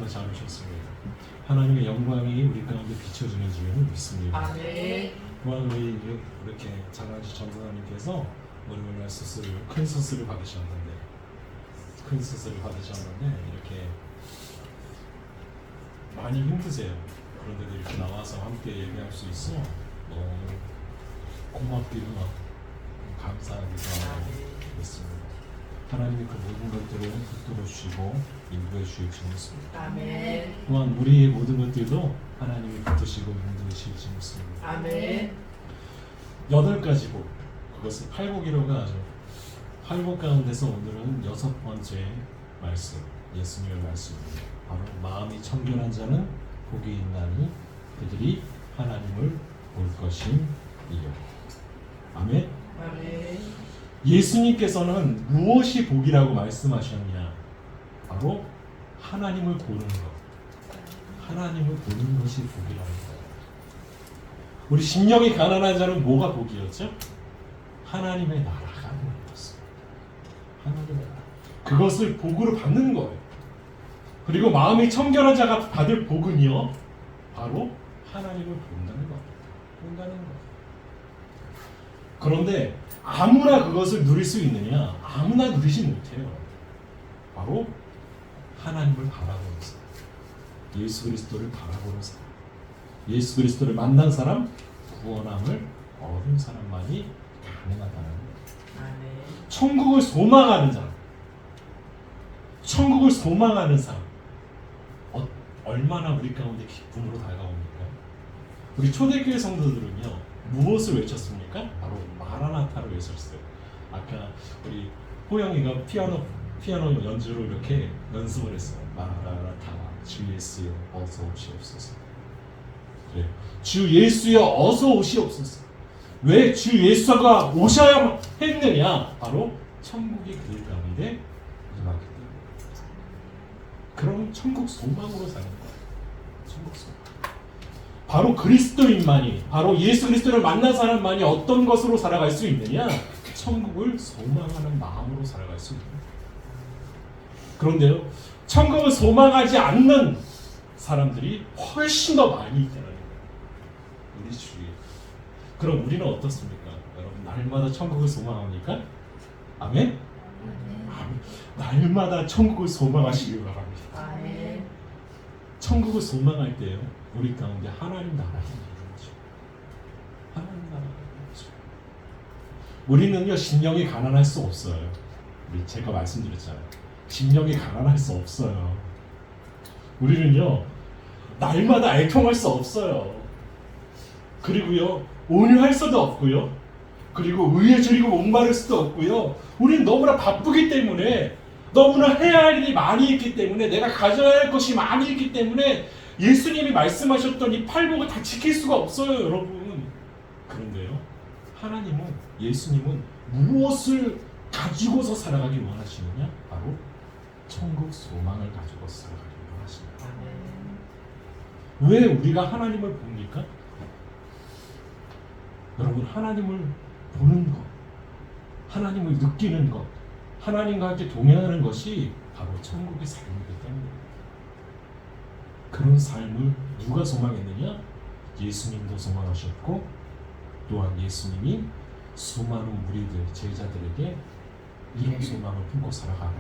너무나 잘 오셨습니다. 하나님의 영광이 우리 가운데 비춰지는 줄을 믿습니다. 아멘. 또한 우리 이렇게 장하지 전도사님께서 오늘날 큰 수술을 받으셨는데 이렇게 많이 힘드세요. 그런데도 이렇게 나와서 함께 얘기할 수 있어 너무 고맙기도 하고 감사하기도 했습니다. 하나님이 그 모든 것들을 붙들어 주시고 인도해 주실지 믿습니다. 아멘. 또한 우리의 모든 것들도 하나님이 붙드시고 인도해 주실지 믿습니다. 아멘. 8가지 복, 그것을 팔복이라고 하죠. 팔복 가운데서 오늘은 6번째 말씀, 예수님의 말씀입니다. 바로 마음이 청결한 자는 복이 있나니 그들이 하나님을 볼 것임이요. 아멘. 아멘. 예수님께서는 무엇이 복이라고 말씀하셨냐? 바로 하나님을 보는 것. 하나님을 보는 것이 복이라는 거예요. 우리 심령이 가난한 자는 뭐가 복이었죠? 하나님의 나라가 복이었습니다. 하나님의 나라. 그것을 복으로 받는 거예요. 그리고 마음이 청결한 자가 받을 복은요, 바로 하나님을 본다는 거예요. 그런데 아무나 그것을 누릴 수 있느냐? 아무나 누리지 못해요. 바로 하나님을 바라보는 사람, 예수 그리스도를 바라보는 사람, 예수 그리스도를 만난 사람, 구원함을 얻은 사람만이 가능하다는 거예요. 아멘. 천국을 소망하는 사람, 천국을 소망하는 사람, 얼마나 우리 가운데 기쁨으로 다가옵니까? 우리 초대교회 성도들은요, 무엇을 외쳤습니까? 바로 마라나타를 외쳤어요. 아까 우리 호영이가 피아노 연주로 이렇게 연습을 했어요. 마라나타, 주 예수여 어서 오시옵소서. 그래요. 주 예수여 어서 오시옵소서. 왜 주 예수가 오셔야 했느냐? 바로 천국이 그들 가운데 임하기 때문에. 그럼 천국 소망으로 사는 거예요. 천국 소망. 바로 그리스도인만이, 바로 예수 그리스도를 만난 사람만이 어떤 것으로 살아갈 수 있느냐? 천국을 소망하는 마음으로 살아갈 수 있는 거예요. 그런데요, 천국을 소망하지 않는 사람들이 훨씬 더 많이 있다는 거예요. 우리 주위에. 그럼 우리는 어떻습니까? 여러분, 날마다 천국을 소망합니까? 아멘? 아멘. 날마다 천국을 소망하시길 바랍니다. 아멘. 천국을 소망할 때요, 우리 가운데 하나님 나라가 있는 거죠. 하나님 나라가 있는 거죠. 우리는요, 심령이 가난할 수 없어요. 제가 말씀드렸잖아요. 심령이 가난할 수 없어요. 우리는요, 날마다 애통할 수 없어요. 그리고요, 온유할 수도 없고요. 그리고 의에 줄이고 목마를 수도 없고요. 우리는 너무나 바쁘기 때문에, 너무나 해야 할 일이 많이 있기 때문에, 내가 가져야 할 것이 많이 있기 때문에 예수님이 말씀하셨던 이 팔복을 다 지킬 수가 없어요, 여러분. 그런데요, 하나님은, 예수님은 무엇을 가지고서 살아가기 원하시느냐? 바로 천국 소망을 가지고서 살아가기 원하십니다. 아멘. 왜 우리가 하나님을 봅니까? 여러분, 하나님을 보는 것, 하나님을 느끼는 것, 하나님과 함께 동행하는 것이 바로 천국의 삶이기 때문입니다. 그런 삶을 누가 소망했느냐? 예수님도 소망하셨고, 또한 예수님이 수많은 무리들, 제자들에게 이런 소망을 품고 살아가는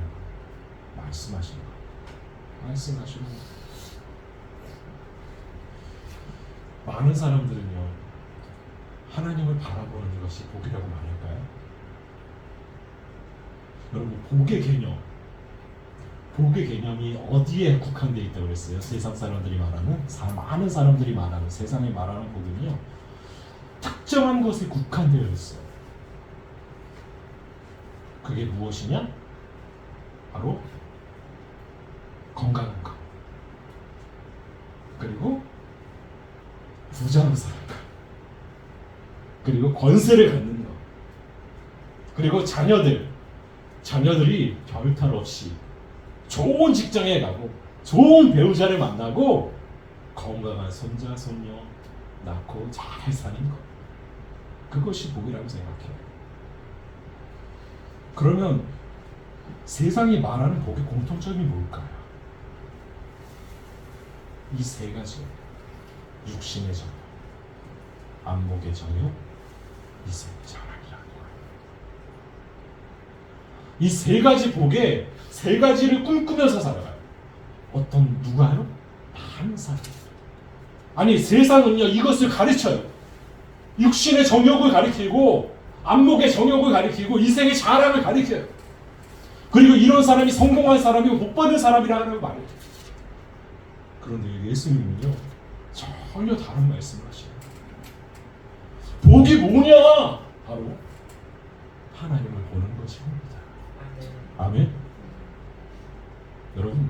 말씀하시는 것. 말씀하시는 것. 많은 사람들은요, 하나님을 바라보는 것이 복이라고 말할까요? 여러분, 복의 개념이 어디에 국한되어 있다고 그랬어요? 세상 사람들이 말하는, 많은 사람들이 말하는, 세상에 말하는 복은요, 특정한 것에 국한되어 있어요. 그게 무엇이냐? 바로 건강한 것, 그리고 부자로 사는 것, 그리고 권세를 갖는 것, 그리고 자녀들이 별탈 없이 좋은 직장에 가고 좋은 배우자를 만나고 건강한 손자 손녀 낳고 잘 사는 것, 그것이 복이라고 생각해요. 그러면 세상이 말하는 복의 공통점이 뭘까요? 이 세 가지, 육신의 정욕, 안목의 정욕, 이생의 자랑이라는 거예요. 이 세 가지 복에 세 가지를 꿈꾸면서 살아가요. 어떤 누가요? 많은 사람. 아니 세상은요 이것을 가르쳐요. 육신의 정욕을 가리키고 안목의 정욕을 가리키고 이생의 자랑을 가리켜요. 그리고 이런 사람이 성공한 사람이고 복 받은 사람이라고 말해요. 그런데 예수님은요 전혀 다른 말씀을 하시네요. 복이 뭐냐? 바로 하나님을 보는 것입니다. 아멘. 여러분,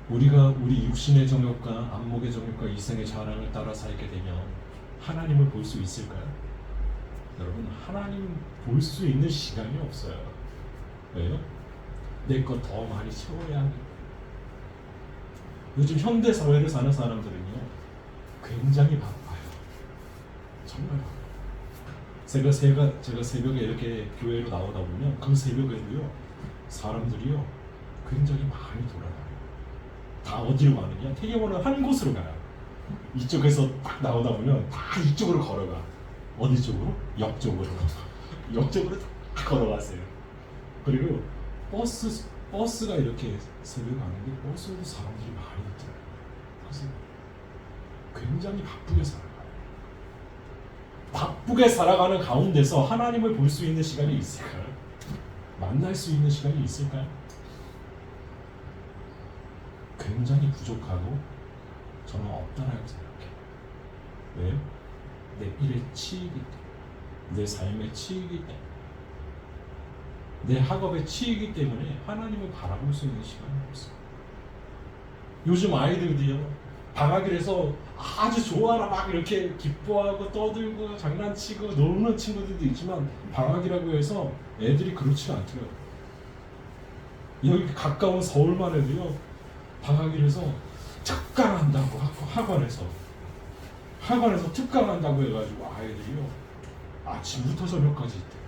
우리가 우리 육신의 정욕과 안목의 정욕과 이생의 자랑을 따라 살게 되면 하나님을 볼 수 있을까요? 여러분, 하나님 볼 수 있는 시간이 없어요. 왜요? 내 것 더 많이 채워야 하니까. 요즘 현대 사회를 사는 사람들은요 굉장히 바빠요. 정말 바빠요. 제가 새벽에 이렇게 교회로 나오다 보면 그 새벽에도요 사람들이요 굉장히 많이 돌아다녀요. 다 어디로 가느냐? 태경원은 한 곳으로 가요. 이쪽에서 딱 나오다 보면 다 이쪽으로 걸어가. 어디 쪽으로? 역 쪽으로. 역 쪽으로 딱 걸어가세요. 그리고 버스가 이렇게 새벽에 가는데 버스에도 사람들이 많이 있더라고요. 그래서 굉장히 바쁘게 살아가요. 바쁘게 살아가는 가운데서 하나님을 볼 수 있는 시간이 있을까요? 만날 수 있는 시간이 있을까요? 굉장히 부족하고 저는 없다라고 생각해요. 왜요? 내 일에 치이기 때문에, 내 삶에 치이기 때문에, 내 학업에 치이기 때문에 하나님을 바라볼 수 있는 시간이 없어요. 요즘 아이들도요 방학이라서 아주 좋아라 막 이렇게 기뻐하고 떠들고 장난치고 노는 친구들도 있지만 방학이라고 해서 애들이 그렇지가 않더라고요. 여기 가까운 서울만 해도요 방학이라서 특강한다고 학원에서 특강한다고 해가지고 아이들이요 아침부터 저녁까지 있대요.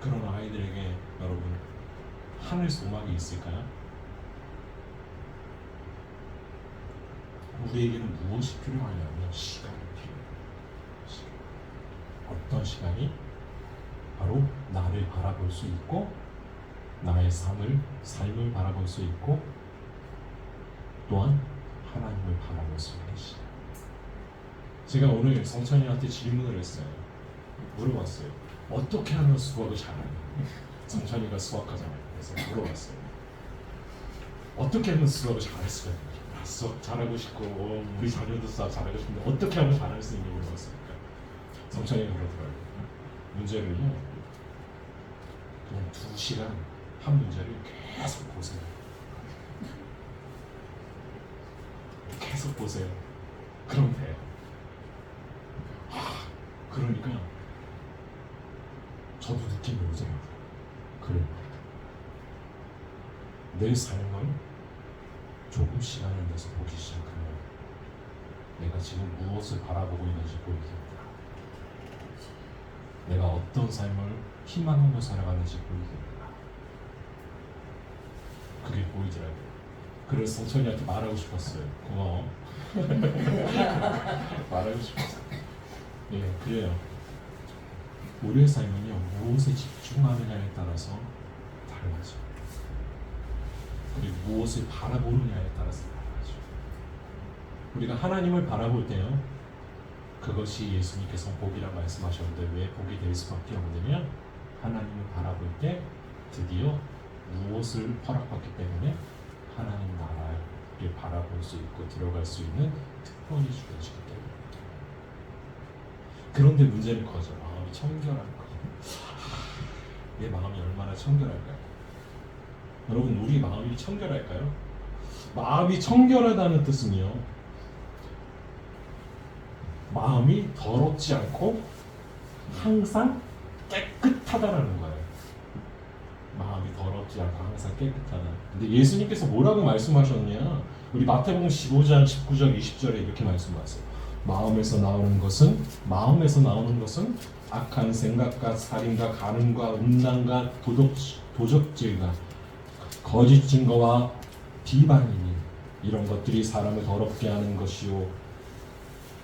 그런 아이들에게 여러분 하늘 소망이 있을까요? 우리에게는 무엇이 필요하냐면 시간이 필요해요. 어떤 시간이? 바로 나를 바라볼 수 있고 나의 삶을 바라볼 수 있고 또한 하나님을 바라볼 수 있는 시간. 제가 오늘 성찬이한테 질문을 했어요. 물어봤어요. 어떻게 하면 수학을 잘하냐? 성찬이가 수학하잖아요. 그래서 물어봤어요. 어떻게 하면 수학을 잘할 수가 있냐? 수학 잘하고 싶고 우리 자녀도 수학 잘하고 싶은데 어떻게 하면 잘할 수 있냐고 물어봤으니까 성찬이가 그러더라고요. 문제를요 그냥 2시간 한 문제를 계속 보세요. 계속 보세요. 그럼 돼요. 그러니까 저도 느낌이 오더라고요. 그래. 내 삶을 조금 시간을 내서 보기 시작하면 내가 지금 무엇을 바라보고 있는지 보이겠구나. 내가 어떤 삶을 희망하며 살아가는지 보이겠구나. 그게 보이더라고요. 그래서 성천이한테 말하고 싶었어요. 고마워. 말하고 싶었어요. 예, 그래요. 우리의 삶은요 무엇에 집중하느냐에 따라서 달라져요. 그리고 무엇을 바라보느냐에 따라서 달라져. 우리가 하나님을 바라볼 때요 그것이 예수님께서 복이라고 말씀하셨는데 왜 복이 될 수밖에 없느냐? 하나님을 바라볼 때 드디어 무엇을 허락받기 때문에 하나님 나라를 바라볼 수 있고 들어갈 수 있는 특권이 주어지기 때문에. 그런데 문제는 커져. 마음이 청결한 거. 내 마음이 얼마나 청결할까요? 여러분 우리 마음이 청결할까요? 마음이 청결하다는 뜻은요 마음이 더럽지 않고 항상 깨끗하다라는 거예요. 마음이 더럽지 않고 항상 깨끗하다. 근데 예수님께서 뭐라고 말씀하셨냐? 우리 마태복음 15장 19절 20절에 이렇게 말씀하세요. 마음에서 나오는 것은 악한 생각과 살인과 간음과 음란과 도적질과 거짓 증거와 비방이니 이런 것들이 사람을 더럽게 하는 것이요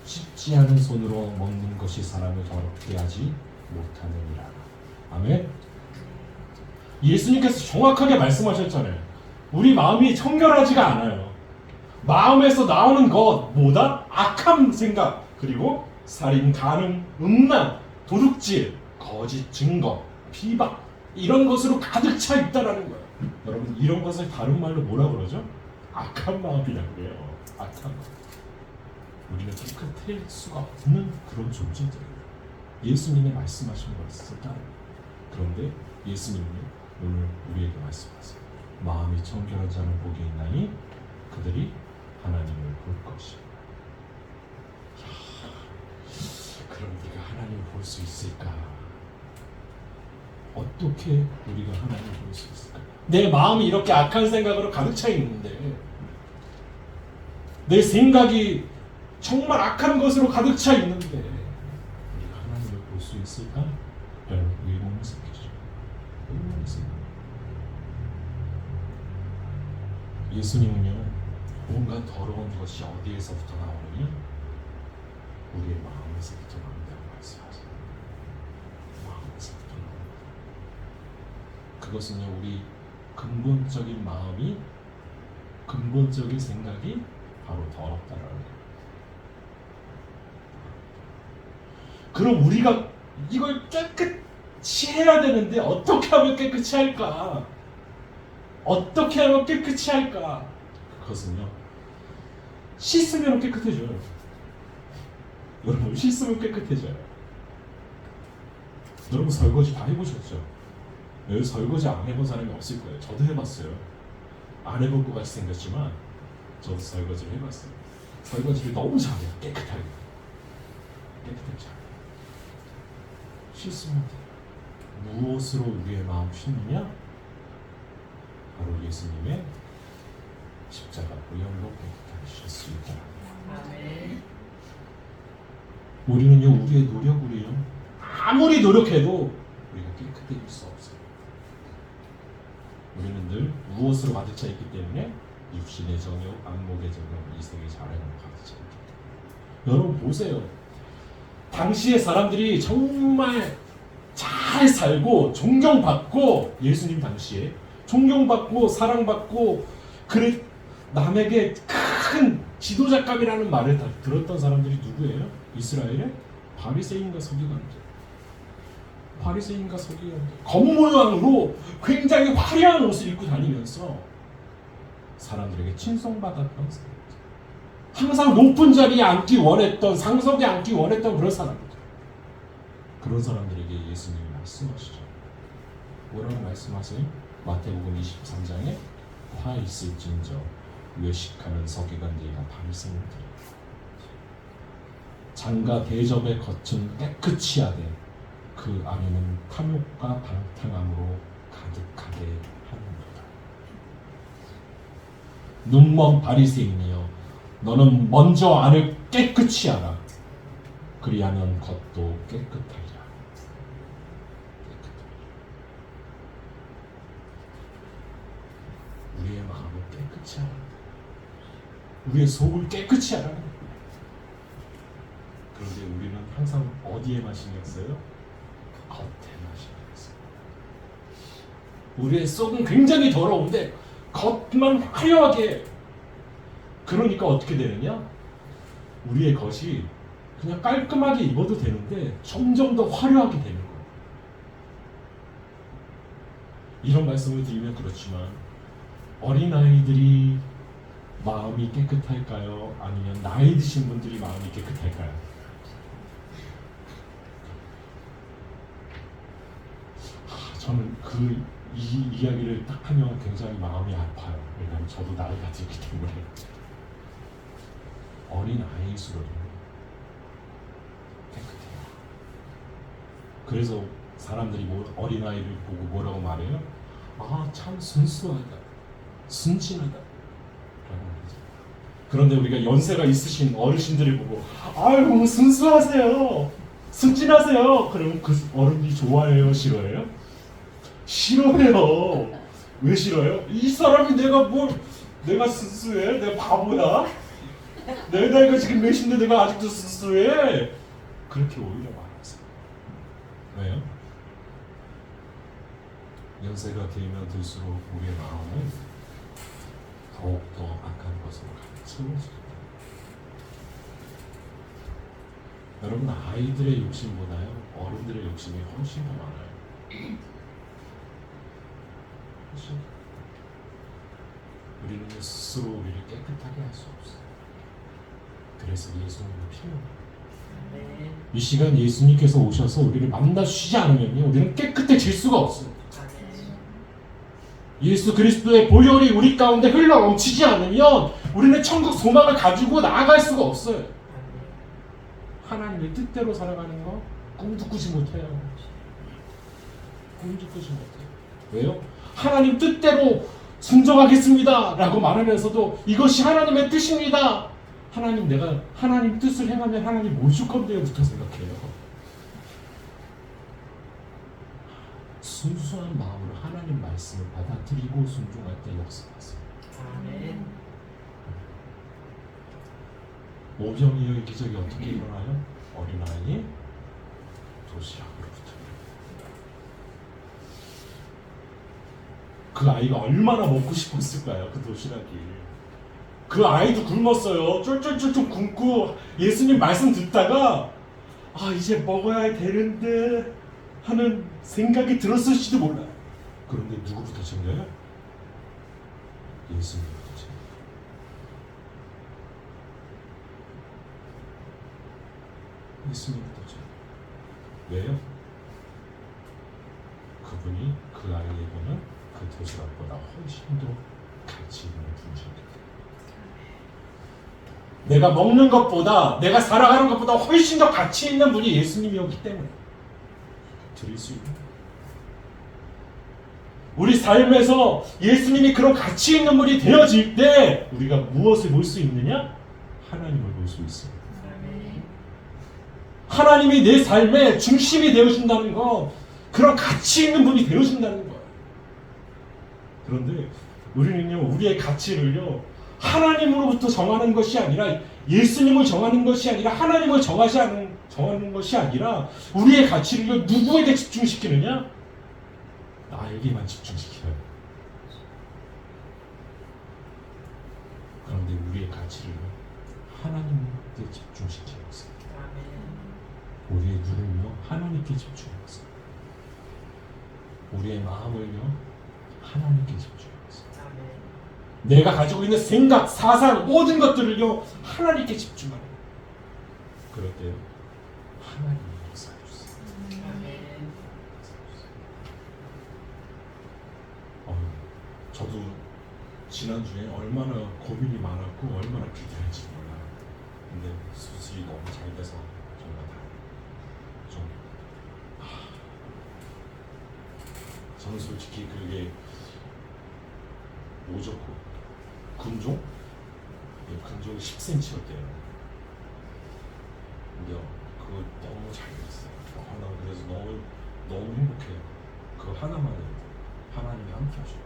씻지 않은 손으로 먹는 것이 사람을 더럽게 하지 못하느니라. 아멘. 예수님께서 정확하게 말씀하셨잖아요. 우리 마음이 청결하지가 않아요. 마음에서 나오는 것 뭐다? 악한 생각, 그리고 살인, 간음, 음란, 도둑질, 거짓 증거, 비방 이런 것으로 가득 차 있다라는 거예요. 여러분 이런 것을 다른 말로 뭐라 그러죠? 악한 마음이라고 그래요. 악한 마음. 우리는 깨끗할 수가 없는 그런 존재들이에요. 예수님이 말씀하신 것을 따라. 그런데 예수님은 오늘 우리에게 말씀하세요. 마음이 청결한 자는 복이 있나니 그들이 하나님을 볼 것이야. 그럼 우리가 하나님을 볼 수 있을까? 어떻게 우리가 하나님을 볼 수 있을까? 내 마음이 이렇게 악한 생각으로 가득 차 있는데, 내 생각이 정말 악한 것으로 가득 차 있는데 우리가 하나님을 볼 수 있을까? 라는 의문을 생기죠. 의문이 생깁니다. 예수님은요, 뭔가 더러운 것이 어디에서부터 나오느냐? 우리의 마음에서부터 나온다고 말씀하세요. 마음에서부터 나온다. 그것은요, 우리 근본적인 마음이, 근본적인 생각이 바로 더럽다라는 거예요. 그럼 우리가 이걸 깨끗이 해야 되는데 어떻게 하면 깨끗이 할까? 어떻게 하면 깨끗이 할까? 그것은요, 씻으면 깨끗해져요. 여러분 씻으면 깨끗해져요. 여러분 설거지 다 해보셨죠? 여기 설거지 안 해본 사람이 없을 거예요. 저도 해봤어요. 안 해볼 것 같이 생겼지만 저도 설거지를 해봤어요. 설거지를 너무 잘해요. 깨끗하게 잘해요. 씻으면 돼요. 무엇으로 우리의 마음 씻느냐? 바로 예수님의 십자가 보혈로 깨끗하게 씻을 수 있다. 아멘. 우리는요, 우리의 노력으로요, 아무리 노력해도 우리가 깨끗해질 수 없어요. 우리는 늘 무엇으로 가득 차 있기 때문에 육신의 정욕, 안목의 정욕, 이색의 자랑으로 가득 차 있기 때문에. 여러분 보세요. 당시의 사람들이 정말 잘 살고 존경받고, 예수님 당시에 존경받고 사랑받고, 그래 남에게 큰 지도자감이라는 말을 다 들었던 사람들이 누구예요? 이스라엘의 바리새인과 서기관들. 바리새인과 서기관들. 겉모양으로 굉장히 화려한 옷을 입고 다니면서 사람들에게 칭송받았던 사람들. 항상 높은 자리에 앉기 원했던, 상석에 앉기 원했던 그런 사람들. 그런 사람들에게 예수님이 말씀하시죠. 뭐라고 말씀하세요? 마태복음 23장에 화 있을진저 외식하는 서기관들과 바리새인들. 장과 대접의 겉은 깨끗이 하되 그 안에는 탐욕과 방탕함으로 가득하게 하는도다. 눈먼 바리새인이여, 너는 먼저 안을 깨끗이 하라. 그리하면 겉도 깨끗하리라. 우리의 마음을 깨끗이 하라. 우리의 속을 깨끗이 하라. 그런데 우리는 항상 어디에만 신경 써요? 겉에만 신경 써요. 우리의 속은 굉장히 더러운데 겉만 화려하게. 그러니까 어떻게 되느냐? 우리의 겉이 그냥 깔끔하게 입어도 되는데 점점 더 화려하게 되는 거예요. 이런 말씀을 드리면 그렇지만, 어린아이들이 마음이 깨끗할까요? 아니면 나이 드신 분들이 마음이 깨끗할까요? 저는 이 이야기를 딱 하면 굉장히 마음이 아파요. 왜냐하면 저도 나이가 들기 때문에. 어린아이일수록 깨끗해요. 그래서 사람들이 어린아이를 보고 뭐라고 말해요? 아, 참 순수하다, 순진하다 라고 말하죠. 그런데 우리가 연세가 있으신 어르신들을 보고 아이고 순수하세요, 순진하세요, 그러면 그 어른이 좋아해요, 싫어해요? 싫어해요. 왜 싫어요? 이 사람이 내가 뭘 내가 순수해? 내가 바보야? 내 나이가 지금 몇인데 내가 아직도 순수해? 그렇게 오히려 말하세요. 왜요? 연세가 들면 들수록 우리의 마음은 더욱더 악한 것으로 채워집니다. 여러분, 아이들의 욕심보다요 어른들의 욕심이 훨씬 더 많아요. 훨씬. 우리는 스스로 우리를 깨끗하게 할 수 없어요. 그래서 예수님이 필요해요. 아멘. 이 시간 예수님께서 오셔서 우리를 만나주시지 않으면요 우리는 깨끗해질 수가 없어요. 아멘. 예수 그리스도의 보혈이 우리 가운데 흘러 넘치지 않으면 우리는 천국 소망을 가지고 나아갈 수가 없어요. 아멘. 하나님의 뜻대로 살아가는 거 꿈도 꾸지 못해요. 꿈도 꾸지 못해요. 왜요? 하나님 뜻대로 순종하겠습니다 라고 말하면서도 이것이 하나님의 뜻입니다. 하나님, 내가 하나님 뜻을 행하면 하나님 뭘 줄 건데요부터 생각해요. 순수한 마음으로 하나님 말씀을 받아들이고 순종할 때 역사하세요. 아멘. 오병이어의 기적이 어떻게 일어나요? 어린아이 도시락으로부터. 그 아이가 얼마나 먹고 싶었을까요? 그 도시락이. 그 아이도 굶었어요. 쫄쫄쫄쫄 굶고 예수님 말씀 듣다가 아 이제 먹어야 되는데 하는 생각이 들었을지도 몰라요. 그런데 누구부터 챙겨요? 예수님부터 챙겨요. 예수님부터 챙겨요. 왜요? 그분이 그 아이에게는 그 도시락보다 훨씬 더 가치 있는 분이십니다. 내가 먹는 것보다 내가 살아가는 것보다 훨씬 더 가치 있는 분이 예수님이었기 때문에 드릴 수 있는 우리 삶에서 예수님이 그런 가치 있는 분이 되어질 때 우리가 무엇을 볼 수 있느냐? 하나님을 볼 수 있습니다. 아멘. 하나님이 내 삶의 중심이 되어준다는 건 그런 가치 있는 분이 되어준다는 거예요. 그런데 우리는요 우리의 가치를요 하나님으로부터 정하는 것이 아니라 예수님을 정하는 것이 아니라 하나님을 정하는 것이 아니라 우리의 가치를 누구에게 집중시키느냐? 나에게만 집중시켜요. 그런데 우리의 가치를 하나님께 집중시키고 있어요. 아멘. 우리의 눈을요 하나님께 집중하고 있어요. 우리의 마음을요 하나님께 집중하고 있어요. 아멘. 내가 가지고 있는 생각, 사상, 모든 것들을요 하나님께 집중하는 거예요. 그럴 때요 하나님이 역사해 주세요. 아멘. 저도 지난주에 얼마나 고민이 많았고 얼마나 기대할지 몰라요. 근데 수술이 너무 잘 돼서 정말 좀 저는 솔직히 그게 오졌고 근종? 근종이 10cm였대요. 근데 그거 너무 잘 됐어요. 나 그래서 너무 행복해요. 그거 하나만 해도 하나님이 함께 하셔요.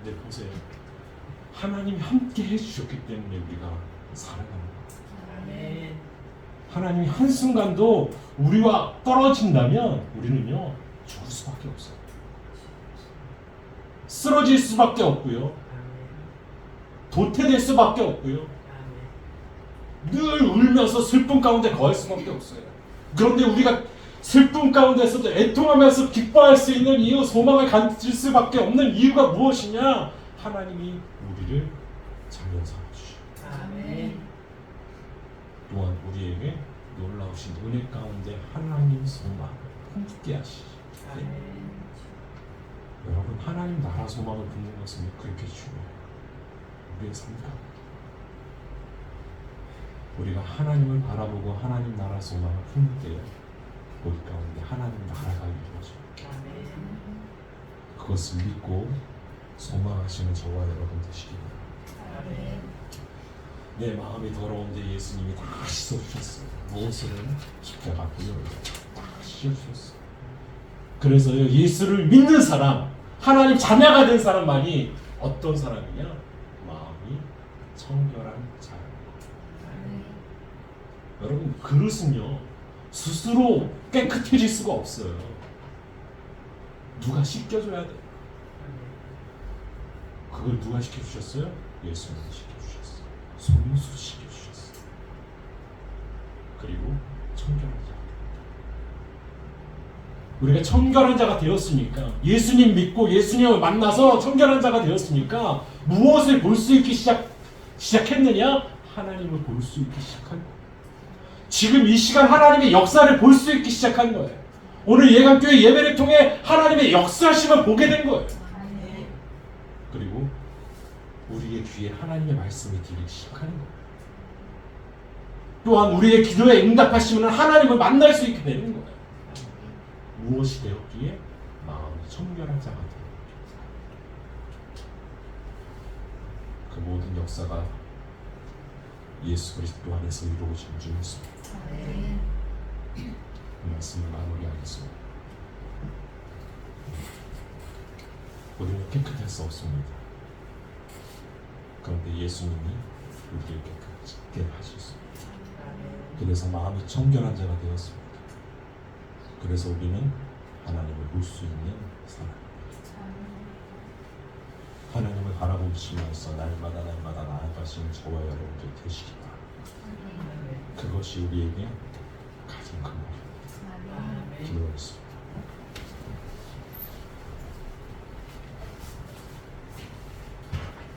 근데 보세요. 하나님이 함께 해주셨기 때문에 우리가 살아가는 거예요. 아멘. 하나님이 한순간도 우리와 떨어진다면 우리는요 죽을 수밖에 없어요. 쓰러질 수밖에 없고요. 아멘. 도태될 수밖에 없고요. 아멘. 늘 울면서 슬픔 가운데 거할 수밖에 없어요. 그런데 우리가 슬픔 가운데서도 애통하면서 기뻐할 수 있는 이유, 소망을 가질 수밖에 없는 이유가 무엇이냐? 하나님이 우리를 잘 사랑해주시고 아멘. 또한 우리에게 놀라우신 은혜 가운데 하나님 소망을 품게 하시지. 아멘. 여러분 하나님 나라 소망을 품는 것은 그렇게 중요해요. 우리의 삶 가운데 우리가 하나님을 바라보고 하나님 나라 소망을 품을 때에 우리 가운데 하나님 나라가 이루어집니다. 아멘. 그것을 믿고 소망하시는 저와 여러분 되시기 바랍니다. 아멘. 내 마음이 더러운데 예수님이 다 씻어주셨어요. 무엇을? 십자가 보혈로 다 씻어주셨어요. 그래서요 예수를 믿는 사람, 하나님 자녀가 된 사람만이 어떤 사람이냐? 마음이 청결한 자라. 여러분, 그릇은요 스스로 깨끗해질 수가 없어요. 누가 씻겨줘야 돼. 그걸 누가 시켜주셨어요? 예수님이 시켜주셨어요. 손수 시켜주셨어요. 그리고 청결한 자. 우리가 청결한 자가 되었으니까, 예수님 믿고 예수님을 만나서 청결한 자가 되었으니까 무엇을 볼 수 있기 시작했느냐? 하나님을 볼 수 있기 시작한 거예요. 지금 이 시간 하나님의 역사를 볼 수 있기 시작한 거예요. 오늘 예감교회 예배를 통해 하나님의 역사심을 보게 된 거예요. 그리고 우리의 귀에 하나님의 말씀이 들리기 시작하는 거예요. 또한 우리의 기도에 응답하시면 하나님을 만날 수 있게 되는 거예요. 무엇이 되었기에? 마음이 청결한 자가 되었기에. 그 모든 역사가 예수 그리스도 안에서 이루어진 줄 믿습니다. 이 말씀을 마무리하겠습니다. 우리는 깨끗할 수 없습니다. 그런데 예수님이 우리를 깨끗하게 하셨습니다. 그래서 마음이 청결한 자가 되었습니다. 그래서 우리는 하나님을 볼 수 있는 사람입니다. 하나님을 바라보시면서 날마다 나아가시는 저와 여러분들 되시기 바랍니다. 그것이 우리에게 가장 큰 것입니다. 기도하겠습니다.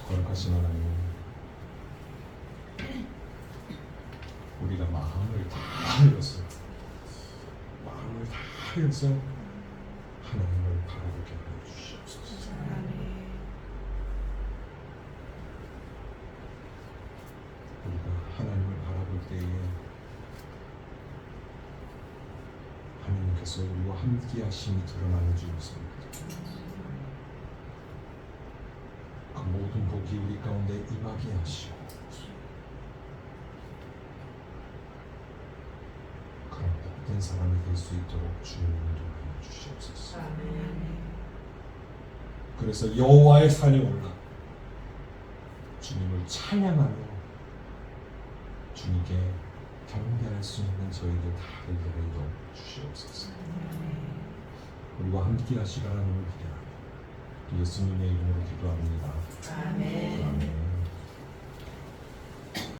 거룩하신 하나님, 우리가 마음을 다하여서 하나님을 바라보게 하여 주시옵소서. 우리가 하나님을 바라볼 때에 하나님께서 우리와 함께 하심이 드러나는 줄 믿습니다. 그 모든 복이 우리 가운데 임하게 하시고, 그런 복된 사람이 될 수 있도록 주님 인도하여 주시옵소서. 그래서 여호와의 산에 올라 주님을 찬양하며 주님께 경배할 수 있는 저희들 다 되게 하여 주시옵소서. 우리와 함께 하시라 하나님을 기대하며 예수님의 이름으로 기도합니다. 아멘. 아멘.